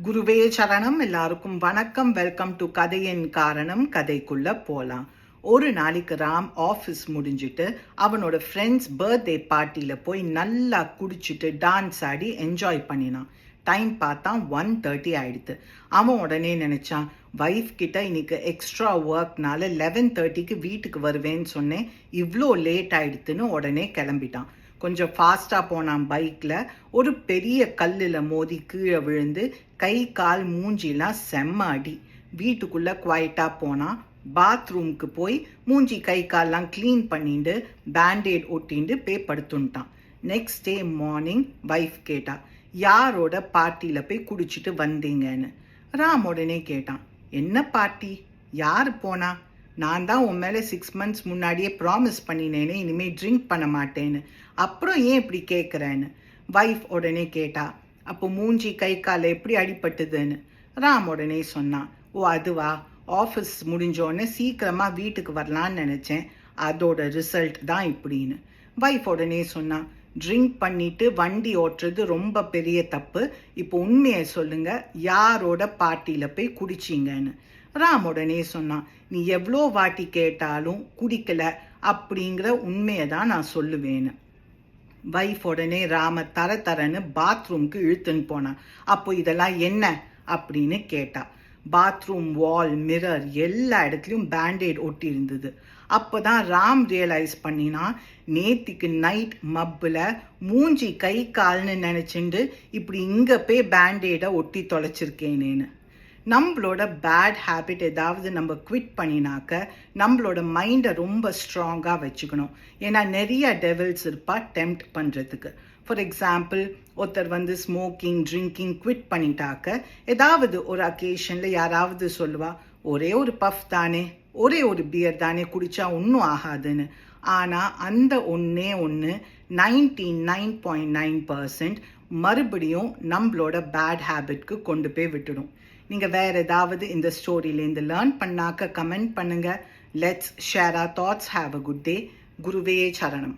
குருவே சரணம். எல்லாருக்கும் வணக்கம். வெல்கம் டு கதையின் காரணம். கதைக்குள்ள போலாம். ஒரு நாளைக்கு ராம் ஆஃபீஸ் முடிஞ்சிட்டு அவனோட ஃப்ரெண்ட்ஸ் பர்த்டே பார்ட்டியில் போய் நல்லா குடிச்சிட்டு டான்ஸ் ஆடி என்ஜாய் பண்ணினான். டைம் பார்த்தா 1:30 ஆயிடுது. அவன் உடனே நினைச்சான், வைஃப் கிட்ட இன்னைக்கு எக்ஸ்ட்ரா ஒர்க்னால 11:30க்கு வீட்டுக்கு வருவேன்னு சொன்னேன், இவ்வளோ லேட் ஆயிடுத்துன்னு உடனே கிளம்பிட்டான். கொஞ்சம் ஃபாஸ்ட்டாக போனான். பைக்கில் ஒரு பெரிய கல்லில் மோதி கீழே விழுந்து கை கால் மூஞ்சிலாம் செம்ம அடி. வீட்டுக்குள்ளே குவைட்டாக போனான். பாத்ரூமுக்கு போய் மூஞ்சி கை கால்லாம் க்ளீன் பண்ணிட்டு பேண்டேட் ஒட்டிண்டு படுத்துட்டான். நெக்ஸ்ட் டே மார்னிங் வைஃப் கேட்டா, யாரோட பார்ட்டியில் போய் குடிச்சிட்டு வந்தீங்கன்னு. ராம் உடனே கேட்டான், என்ன பார்ட்டி, யார் போனா? நான் தான் உன் மேலே 6 months முன்னாடியே ப்ராமிஸ் பண்ணினேனே இனிமேல் ட்ரிங்க் பண்ண மாட்டேன்னு, அப்புறம் ஏன் இப்படி கேட்குறேன்னு. வைஃப் உடனே கேட்டா, அப்போ மூஞ்சி கை கால் எப்படி அடிபட்டுதுன்னு. ராம் உடனே சொன்னான், ஓ அதுவா, ஆஃபீஸ் முடிஞ்சோடனே சீக்கிரமாக வீட்டுக்கு வரலான்னு நினச்சேன், அதோட ரிசல்ட் தான் இப்படின்னு. வைஃப் உடனே சொன்னான், ட்ரிங்க் பண்ணிட்டு வண்டி ஓட்டுறது ரொம்ப பெரிய தப்பு, இப்போ உண்மையை சொல்லுங்க, யாரோட பார்ட்டியில் போய் குடிச்சிங்கன்னு. ராம் உடனே சொன்னான், நீ எவ்வளோ வாட்டி கேட்டாலும் குடிக்கல அப்படிங்கிற உண்மையை தான் நான் சொல்லுவேன்னு. வைஃப் உடனே ராம தரன்னு பாத்ரூம்க்கு இழுத்துன்னு போனான். அப்போ இதெல்லாம் என்ன அப்படின்னு கேட்டா. பாத்ரூம் வால், மிரர் எல்லா இடத்துலையும் பேண்டேட் ஒட்டி இருந்தது. அப்போதான் ராம் ரியலைஸ் பண்ணினா, நேத்திக்கு நைட் மப்பில் மூஞ்சி கை கால்னு நினச்சிண்டு இப்படி இங்கே போய் பேண்டேடை ஒட்டி தொலைச்சிருக்கேனேன்னு. நம்மளோட பேட் ஹேபிட் ஏதாவது நம்ம குவிட் பண்ணினாக்க நம்மளோட மைண்டை ரொம்ப ஸ்ட்ராங்காக வச்சுக்கணும். ஏன்னா நிறைய டெவில்ஸ் இருப்பா டெம்ப்ட் பண்ணுறதுக்கு. ஃபார் எக்ஸாம்பிள், ஒருத்தர் ஸ்மோக்கிங் ட்ரிங்கிங் குவிட் பண்ணிட்டாக்க ஏதாவது ஒரு அக்கேஷனில் யாராவது சொல்லுவா, ஒரே ஒரு பஃப் தானே, ஒரே ஒரு பியர் தானே, குடித்தா ஒன்றும் ஆகாதுன்னு. ஆனால் அந்த ஒன்றே 99.9% மறுபடியும் நம்மளோட பேட் ஹேபிட்க்கு கொண்டு போய் விட்டுடும். நீங்கள் வேறு ஏதாவது இந்த ஸ்டோரியிலேருந்து லேர்ன் பண்ணாக்க கமெண்ட் பண்ணுங்கள். Let's share our thoughts. Have a good day. குருவே சரணம்.